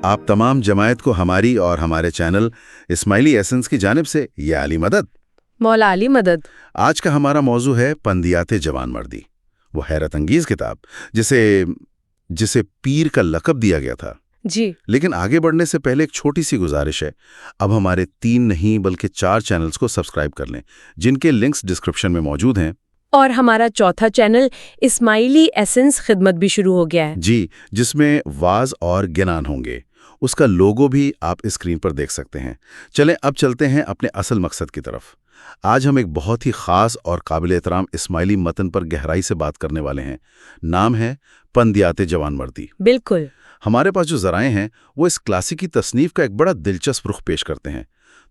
آپ تمام جماعت کو ہماری اور ہمارے چینل اسماعیلی ایسنس کی جانب سے یہ عالی مدد۔ مولا علی مدد۔ آج کا ہمارا موضوع ہے پندیات جوان مردی، وہ حیرت انگیز کتاب جسے پیر کا لقب دیا گیا تھا۔ جی، لیکن آگے بڑھنے سے پہلے ایک چھوٹی سی گزارش ہے، اب ہمارے 3 نہیں بلکہ 4 چینلز کو سبسکرائب کر لیں، جن کے لنکس ڈسکرپشن میں موجود ہیں۔ اور ہمارا چوتھا چینل اسماعیلی ایسنس خدمت بھی شروع ہو گیا ہے۔ جی، جس میں واز اور گنان ہوں گے۔ اس کا لوگو بھی آپ اسکرین پر دیکھ سکتے ہیں۔ چلیں اب چلتے ہیں اپنے اصل مقصد کی طرف۔ آج ہم ایک بہت ہی خاص اور قابل احترام اسماعیلی متن پر گہرائی سے بات کرنے والے ہیں۔ نام ہے پندیات جوان مردی۔ بالکل۔ ہمارے پاس جو ذرائع ہیں وہ اس کلاسیکی تصنیف کا ایک بڑا دلچسپ رخ پیش کرتے ہیں۔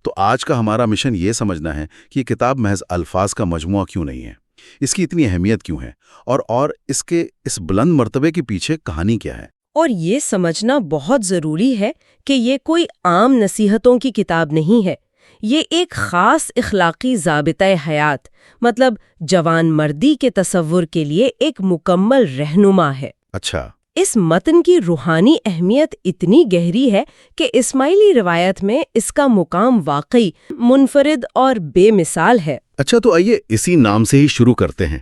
تو آج کا ہمارا مشن یہ سمجھنا ہے کہ یہ کتاب محض الفاظ کا مجموعہ کیوں نہیں ہے، اس کی اتنی اہمیت کیوں ہے، اور اس کے اس بلند مرتبے کے پیچھے کہانی کیا ہے۔ اور یہ سمجھنا بہت ضروری ہے کہ یہ کوئی عام نصیحتوں کی کتاب نہیں ہے، یہ ایک خاص اخلاقی ضابطۂ حیات، مطلب جوان مردی کے تصور کے لیے ایک مکمل رہنما ہے۔ اچھا۔ اس متن کی روحانی اہمیت اتنی گہری ہے کہ اسماعیلی روایت میں اس کا مقام واقعی منفرد اور بے مثال ہے۔ اچھا، تو آئیے اسی نام سے ہی شروع کرتے ہیں۔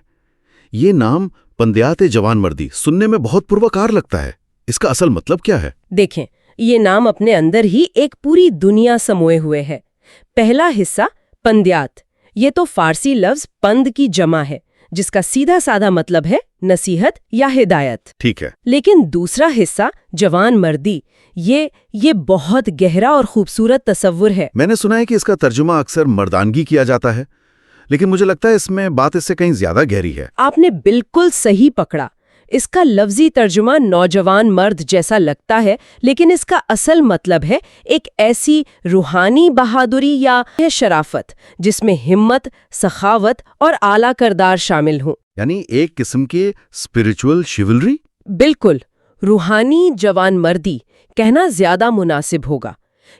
یہ نام پندیات جوان مردی سننے میں بہت پروکار لگتا ہے، اس کا اصل مطلب کیا ہے؟ دیکھیں، یہ نام اپنے اندر ہی ایک پوری دنیا سموئے ہوئے ہے۔ پہلا حصہ پندیات، یہ تو فارسی لفظ پند کی جمع ہے، جس کا سیدھا سادہ مطلب ہے نصیحت یا ہدایت۔ ٹھیک ہے۔ لیکن دوسرا حصہ جوان مردی، یہ بہت گہرا اور خوبصورت تصور ہے۔ میں نے سنا ہے کہ اس کا ترجمہ اکثر مردانگی کیا جاتا ہے، لیکن مجھے لگتا ہے اس میں بات اس سے کہیں زیادہ گہری ہے۔ آپ نے بالکل صحیح پکڑا۔ اس کا لفظی ترجمہ نوجوان مرد جیسا لگتا ہے، لیکن اس کا اصل مطلب ہے ایک ایسی روحانی بہادری یا شرافت جس میں ہمت، سخاوت اور اعلیٰ کردار شامل ہوں۔ یعنی ایک قسم کی اسپریچول شیولری؟ بالکل، روحانی جوان مردی کہنا زیادہ مناسب ہوگا۔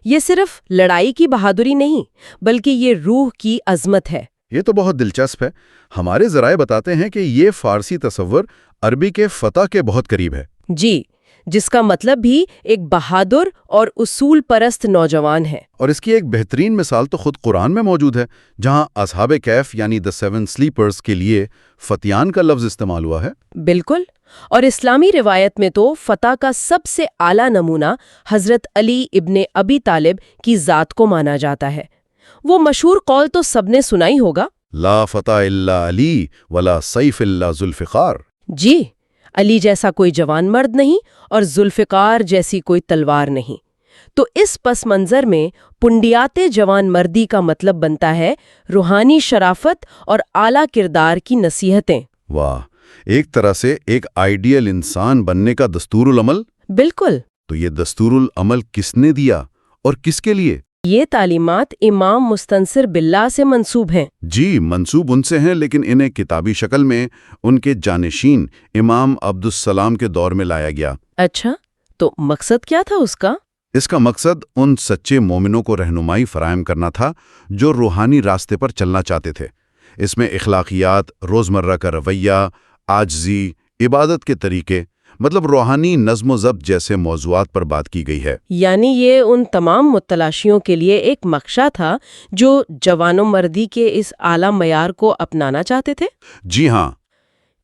یہ صرف لڑائی کی بہادری نہیں، بلکہ یہ روح کی عظمت ہے۔ یہ تو بہت دلچسپ ہے۔ ہمارے ذرائع بتاتے ہیں کہ یہ فارسی تصور عربی کے فتح کے بہت قریب ہے۔ جی، جس کا مطلب بھی ایک بہادر اور اصول پرست نوجوان ہے۔ اور اس کی ایک بہترین مثال تو خود قرآن میں موجود ہے، جہاں اصحاب کہف یعنی The 7 Sleepers کے لیے فتیان کا لفظ استعمال ہوا ہے۔ بالکل، اور اسلامی روایت میں تو فتح کا سب سے اعلیٰ نمونہ حضرت علی ابن ابی طالب کی ذات کو مانا جاتا ہے۔ وہ مشہور قول تو سب نے سنا ہی ہوگا، لا فتح الا علی ولا سیف الا ذوالفقار۔ جی، علی جیسا کوئی جوان مرد نہیں اور ذوالفقار جیسی کوئی تلوار نہیں۔ تو اس پس منظر میں پندیات جوان مردی کا مطلب بنتا ہے روحانی شرافت اور اعلیٰ کردار کی نصیحتیں۔ واہ، ایک طرح سے ایک آئیڈیل انسان بننے کا دستور العمل۔ بالکل۔ تو یہ دستور العمل کس نے دیا اور کس کے لیے؟ یہ تعلیمات امام مستنصر باللہ سے منسوب ہیں۔ جی، منسوب ان سے ہیں، لیکن انہیں کتابی شکل میں ان کے جانشین امام عبدالسلام کے دور میں لایا گیا۔ اچھا، تو مقصد کیا تھا اس کا؟ اس کا مقصد ان سچے مومنوں کو رہنمائی فراہم کرنا تھا جو روحانی راستے پر چلنا چاہتے تھے۔ اس میں اخلاقیات، روزمرہ کا رویہ، عاجزی، عبادت کے طریقے، مطلب روحانی نظم و ضبط جیسے موضوعات پر بات کی گئی ہے۔ یعنی یہ ان تمام متلاشیوں کے لیے ایک نقشہ تھا جو جوان و مردی کے اس اعلیٰ معیار کو اپنانا چاہتے تھے؟ جی ہاں۔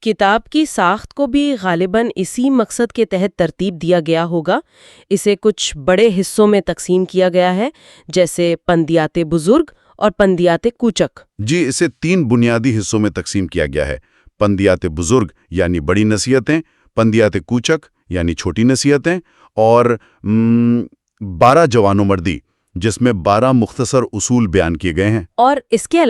کتاب کی ساخت کو بھی غالباً اسی مقصد کے تحت ترتیب دیا گیا ہوگا۔ اسے کچھ بڑے حصوں میں تقسیم کیا گیا ہے، جیسے پندیات بزرگ اور پندیات کوچک۔ جی، اسے 3 بنیادی حصوں میں تقسیم کیا گیا ہے: پندیات بزرگ یعنی بڑی نصیحتیں، پندیات کوچک یعنی چھوٹی نصیحتیں، اور 12 جوان و مردی جس میں 12 مختصر اصول بیان کیے گئے ہیں۔ اور اس کے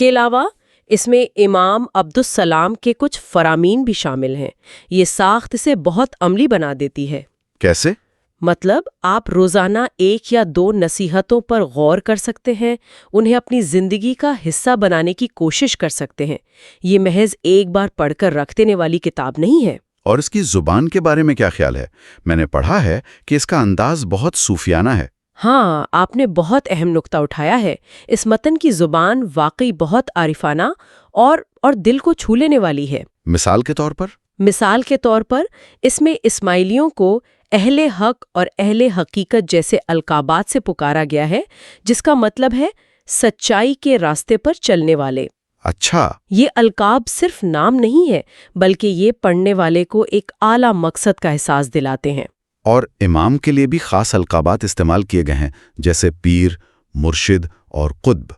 علاوہ اس میں امام عبدالسلام کے کچھ فرامین بھی شامل ہیں۔ یہ ساخت سے بہت عملی بنا دیتی ہے۔ کیسے؟ مطلب آپ روزانہ 1 یا 2 نصیحتوں پر غور کر سکتے ہیں، انہیں اپنی زندگی کا حصہ بنانے کی کوشش کر سکتے ہیں۔ یہ محض ایک بار پڑھ کر رکھ دینے والی کتاب نہیں ہے۔ اور اس کی زبان کے بارے میں کیا خیال ہے؟ میں نے پڑھا ہے کہ اس کا انداز بہت صوفیانہ ہے۔ ہاں، آپ نے بہت اہم نقطہ اٹھایا ہے۔ اس متن کی زبان واقعی بہت عارفانہ اور دل کو چھو لینے والی ہے۔ مثال کے طور پر اس میں اسماعیلیوں کو اہل حق اور اہل حقیقت جیسے القابات سے پکارا گیا ہے، جس کا مطلب ہے سچائی کے راستے پر چلنے والے۔ اچھا، یہ القاب صرف نام نہیں ہے، بلکہ یہ پڑھنے والے کو ایک اعلیٰ مقصد کا احساس دلاتے ہیں۔ اور امام کے لیے بھی خاص القابات استعمال کیے گئے ہیں، جیسے پیر، مرشد اور قطب۔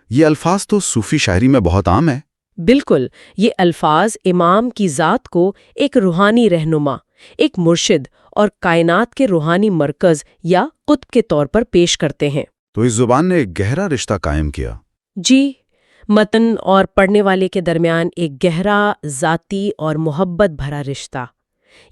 یہ الفاظ تو صوفی شاعری میں بہت عام ہے۔ بالکل، یہ الفاظ امام کی ذات کو ایک روحانی رہنما، ایک مرشد اور کائنات کے روحانی مرکز یا قطب کے طور پر پیش کرتے ہیں۔ تو اس زبان نے ایک گہرا رشتہ قائم کیا۔ جی، متن اور پڑھنے والے کے درمیان ایک گہرا، ذاتی اور محبت بھرا رشتہ۔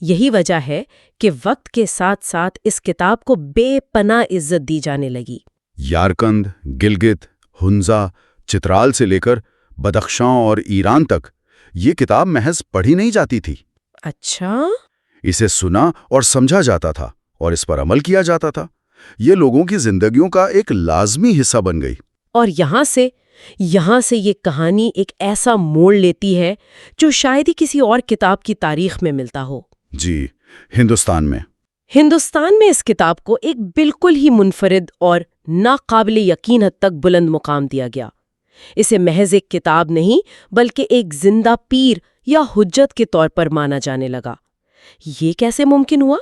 یہی وجہ ہے کہ وقت کے ساتھ ساتھ اس کتاب کو بے پناہ عزت دی جانے لگی۔ یارکند، گلگت، ہنزا، چترال سے لے کر بدخشاں اور ایران تک یہ کتاب محض پڑھی نہیں جاتی تھی۔ اچھا، اسے سنا اور سمجھا جاتا تھا اور اس پر عمل کیا جاتا تھا۔ یہ لوگوں کی زندگیوں کا ایک لازمی حصہ بن گئی۔ اور یہاں سے یہ کہانی ایک ایسا موڑ لیتی ہے جو شاید ہی کسی اور کتاب کی تاریخ میں ملتا ہو۔ جی، ہندوستان میں اس کتاب کو ایک بالکل ہی منفرد اور ناقابل یقین حد تک بلند مقام دیا گیا۔ اسے محض ایک کتاب نہیں بلکہ ایک زندہ پیر یا حجت کے طور پر مانا جانے لگا۔ یہ کیسے ممکن ہوا؟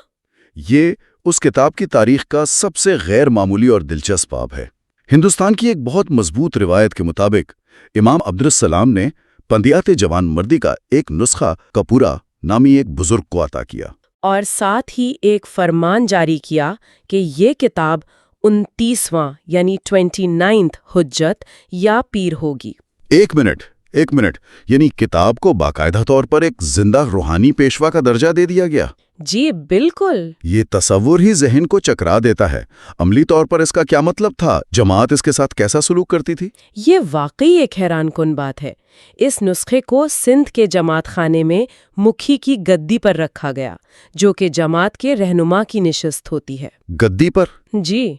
یہ اس کتاب کی تاریخ کا سب سے غیر معمولی اور دلچسپ باب ہے۔ ہندوستان کی ایک بہت مضبوط روایت کے مطابق امام عبدالسلام نے پندیات جوان مردی کا ایک نسخہ کپورا نامی ایک بزرگ کو عطا کیا، اور ساتھ ہی ایک فرمان جاری کیا کہ یہ کتاب 29واں یعنی 29th حجت یا پیر ہوگی۔ ایک منٹ، یعنی کتاب کو باقاعدہ طور پر ایک زندہ روحانی پیشوا کا درجہ دے دیا گیا۔ جی بالکل۔ یہ تصور ہی ذہن کو چکرا دیتا ہے۔ عملی طور پر اس کا کیا مطلب تھا؟ جماعت اس کے ساتھ کیسا سلوک کرتی تھی؟ یہ واقعی ایک حیران کن بات ہے۔ اس نسخے کو سندھ کے جماعت خانے میں مکھی کی گدی پر رکھا گیا، جو کہ جماعت کے رہنما کی نشست ہوتی ہے۔ گدی پر؟ جی،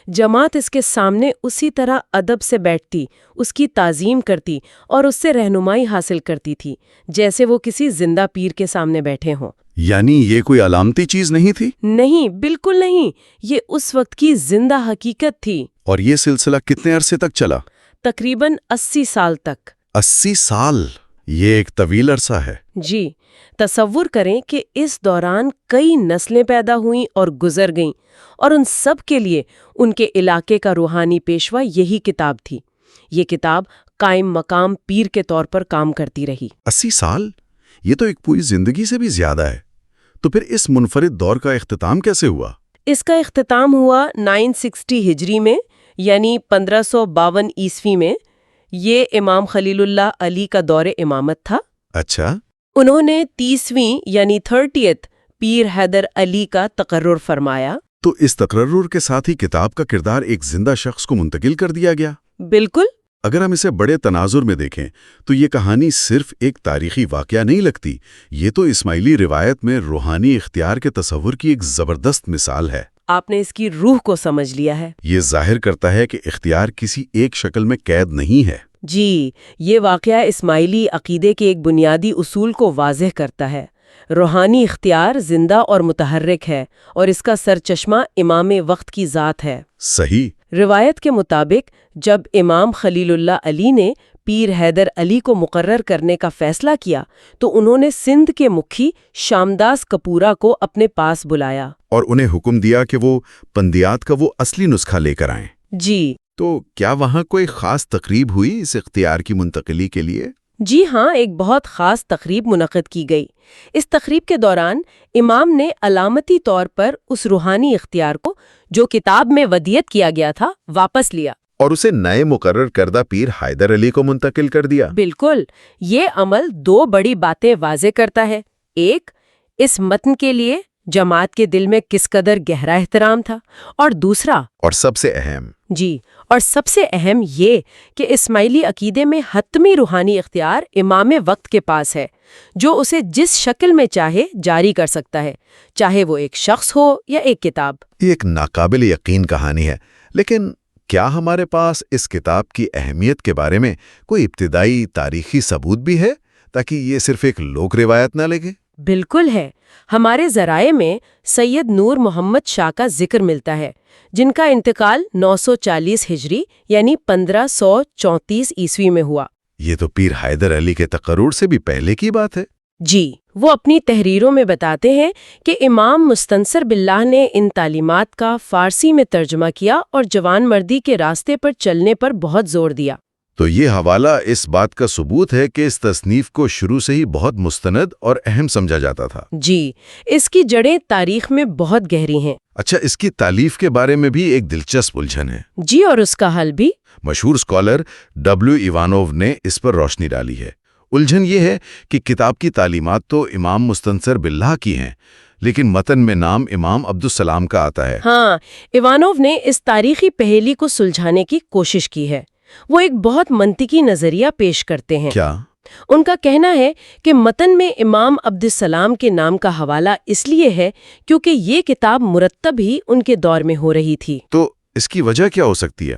جماعت اس کے سامنے اسی طرح ادب سے بیٹھتی، اس کی تعظیم کرتی اور اس سے رہنمائی حاصل کرتی تھی جیسے وہ کسی زندہ پیر کے سامنے بیٹھے ہوں۔ یعنی یہ کوئی علامتی چیز نہیں تھی؟ نہیں، بالکل نہیں، یہ اس وقت کی زندہ حقیقت تھی۔ اور یہ سلسلہ کتنے عرصے تک چلا؟ تقریباً 80 سال تک۔ 80 سال! یہ ایک طویل عرصہ ہے۔ جی، تصور کریں کہ اس دوران کئی نسلیں پیدا ہوئیں اور گزر گئیں، اور ان سب کے لیے ان کے علاقے کا روحانی پیشوا یہی کتاب تھی۔ یہ کتاب قائم مقام پیر کے طور پر کام کرتی رہی۔ 80 سال؟ یہ تو ایک پوری زندگی سے بھی زیادہ ہے۔ تو پھر اس منفرد دور کا اختتام کیسے ہوا؟ اس کا اختتام ہوا 960 ہجری میں، یعنی 1552 عیسوی میں۔ یہ امام خلیل اللہ علی کا دور امامت تھا۔ اچھا۔ انہوں نے 30ویں یعنی 30th پیر حیدر علی کا تقرر فرمایا۔ تو اس تقرر کے ساتھ ہی کتاب کا کردار ایک زندہ شخص کو منتقل کر دیا گیا؟ بالکل۔ اگر ہم اسے بڑے تناظر میں دیکھیں تو یہ کہانی صرف ایک تاریخی واقعہ نہیں لگتی، یہ تو اسماعیلی روایت میں روحانی اختیار کے تصور کی ایک زبردست مثال ہے۔ آپ نے اس کی روح کو سمجھ لیا ہے۔ یہ ظاہر کرتا ہے کہ اختیار کسی ایک شکل میں قید نہیں ہے۔ جی، یہ واقعہ اسماعیلی عقیدے کے ایک بنیادی اصول کو واضح کرتا ہے۔ روحانی اختیار زندہ اور متحرک ہے، اور اس کا سرچشمہ امام وقت کی ذات ہے۔ صحیح۔ روایت کے مطابق جب امام خلیل اللہ علی نے پیر حیدر علی کو مقرر کرنے کا فیصلہ کیا تو انہوں نے سندھ کے مکھی شامداس کپورا کو اپنے پاس بلایا اور انہیں حکم دیا کہ وہ پندیات کا وہ اصلی نسخہ لے کر آئیں۔ جی تو کیا وہاں کوئی خاص تقریب ہوئی اس اختیار کی منتقلی کے لیے؟ جی ہاں، ایک بہت خاص تقریب منعقد کی گئی۔ اس تقریب کے دوران امام نے علامتی طور پر اس روحانی اختیار کو جو کتاب میں ودیعت کیا گیا تھا واپس لیا اور اسے نئے مقرر کردہ پیر حیدر علی کو منتقل کر دیا۔ بالکل، یہ عمل دو بڑی باتیں واضح کرتا ہے۔ ایک، اس متن کے لیے جماعت کے دل میں کس قدر گہرا احترام تھا، اور دوسرا اور سب سے اہم یہ کہ اسماعیلی عقیدے میں حتمی روحانی اختیار امام وقت کے پاس ہے، جو اسے جس شکل میں چاہے جاری کر سکتا ہے، چاہے وہ ایک شخص ہو یا ایک کتاب۔ یہ ایک ناقابل یقین کہانی ہے، لیکن کیا ہمارے پاس اس کتاب کی اہمیت کے بارے میں کوئی ابتدائی تاریخی ثبوت بھی ہے تاکہ یہ صرف ایک لوک روایت نہ لگے؟ بالکل ہے. ہمارے ذرائع میں سید نور محمد شاہ کا ذکر ملتا ہے، جن کا انتقال 940 ہجری یعنی 1534 عیسوی میں ہوا. یہ تو پیر حیدر علی کے تقرر سے بھی پہلے کی بات ہے. جی، وہ اپنی تحریروں میں بتاتے ہیں کہ امام مستنصر باللہ نے ان تعلیمات کا فارسی میں ترجمہ کیا اور جوان مردی کے راستے پر چلنے پر بہت زور دیا. تو یہ حوالہ اس بات کا ثبوت ہے کہ اس تصنیف کو شروع سے ہی بہت مستند اور اہم سمجھا جاتا تھا. جی، اس کی جڑیں تاریخ میں بہت گہری ہیں. اچھا، اس کی تالیف کے بارے میں بھی ایک دلچسپ الجھن ہے. جی، اور اس کا حل بھی. مشہور اسکالر ڈبلیو ایوانوو نے اس پر روشنی ڈالی ہے. الجھن یہ ہے کہ کتاب کی تعلیمات تو امام مستنصر باللہ کی ہیں، لیکن متن میں نام امام عبدالسلام کا آتا ہے. ہاں، ایوانوو نے اس تاریخی پہیلی کو سلجھانے کی کوشش کی ہے. وہ ایک بہت منطقی نظریہ پیش کرتے ہیں. کیا؟ ان کا کہنا ہے کہ متن میں امام عبدالسلام کے نام کا حوالہ اس لیے ہے کیونکہ یہ کتاب مرتب ہی ان کے دور میں ہو رہی تھی. تو اس کی وجہ کیا ہو سکتی ہے؟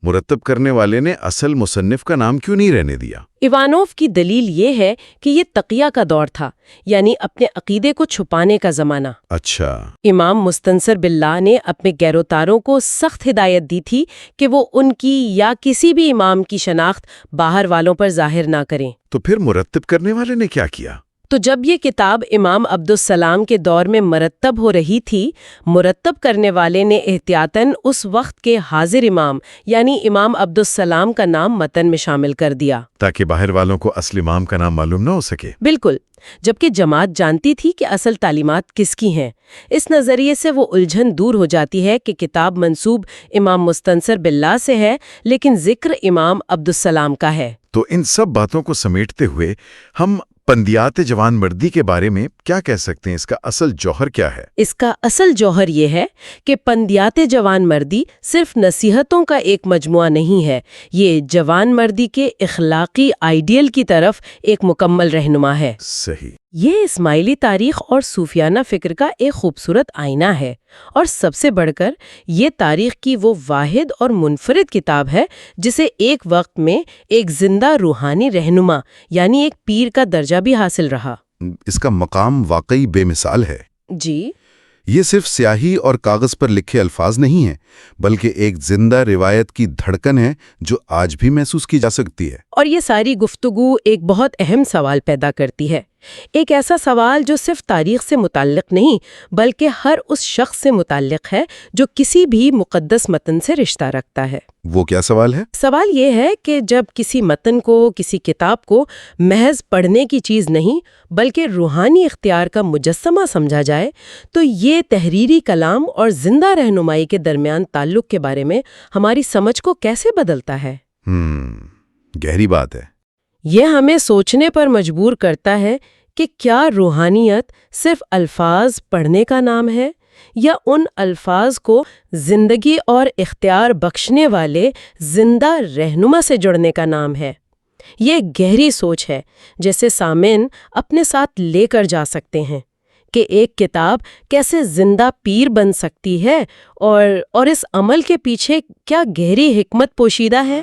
مرتب کرنے والے نے اصل مصنف کا نام کیوں نہیں رہنے دیا؟ ایوانوو کی دلیل یہ ہے کہ یہ تقیہ کا دور تھا، یعنی اپنے عقیدے کو چھپانے کا زمانہ. اچھا. امام مستنصر باللہ نے اپنے گیروتاروں کو سخت ہدایت دی تھی کہ وہ ان کی یا کسی بھی امام کی شناخت باہر والوں پر ظاہر نہ کریں. تو پھر مرتب کرنے والے نے کیا کیا؟ تو جب یہ کتاب امام عبدالسلام کے دور میں مرتب ہو رہی تھی، مرتب کرنے والے نے احتیاطاً اس وقت کے حاضر امام یعنی امام عبدالسلام کا نام متن میں شامل کر دیا تاکہ باہر والوں کو اصل امام کا نام معلوم نہ ہو سکے. بالکل، جبکہ جماعت جانتی تھی کہ اصل تعلیمات کس کی ہیں. اس نظریے سے وہ الجھن دور ہو جاتی ہے کہ کتاب منسوب امام مستنصر باللہ سے ہے لیکن ذکر امام عبدالسلام کا ہے. تو ان سب باتوں کو سمیٹتے ہوئے ہم پندیات جوان مردی کے بارے میں کیا کہہ سکتے ہیں؟ اس کا اصل جوہر کیا ہے؟ اس کا اصل جوہر یہ ہے کہ پندیات جوان مردی صرف نصیحتوں کا ایک مجموعہ نہیں ہے، یہ جوان مردی کے اخلاقی آئیڈیل کی طرف ایک مکمل رہنما ہے. صحیح. یہ اسماعیلی تاریخ اور صوفیانہ فکر کا ایک خوبصورت آئینہ ہے، اور سب سے بڑھ کر یہ تاریخ کی وہ واحد اور منفرد کتاب ہے جسے ایک وقت میں ایک زندہ روحانی رہنما یعنی ایک پیر کا درجہ بھی حاصل رہا. اس کا مقام واقعی بے مثال ہے. جی، یہ صرف سیاہی اور کاغذ پر لکھے الفاظ نہیں ہیں، بلکہ ایک زندہ روایت کی دھڑکن ہے جو آج بھی محسوس کی جا سکتی ہے. اور یہ ساری گفتگو ایک بہت اہم سوال پیدا کرتی ہے، ایک ایسا سوال جو صرف تاریخ سے متعلق نہیں بلکہ ہر اس شخص سے متعلق ہے جو کسی بھی مقدس متن سے رشتہ رکھتا ہے. وہ کیا سوال ہے؟ سوال یہ ہے کہ جب کسی متن کو، کسی کتاب کو محض پڑھنے کی چیز نہیں بلکہ روحانی اختیار کا مجسمہ سمجھا جائے تو یہ تحریری کلام اور زندہ رہنمائی کے درمیان تعلق کے بارے میں ہماری سمجھ کو کیسے بدلتا ہے؟ گہری بات ہے. یہ ہمیں سوچنے پر مجبور کرتا ہے کہ کیا روحانیت صرف الفاظ پڑھنے کا نام ہے یا ان الفاظ کو زندگی اور اختیار بخشنے والے زندہ رہنما سے جڑنے کا نام ہے. یہ ایک گہری سوچ ہے جسے سامعین اپنے ساتھ لے کر جا سکتے ہیں کہ ایک کتاب کیسے زندہ پیر بن سکتی ہے اور اس عمل کے پیچھے کیا گہری حکمت پوشیدہ ہے.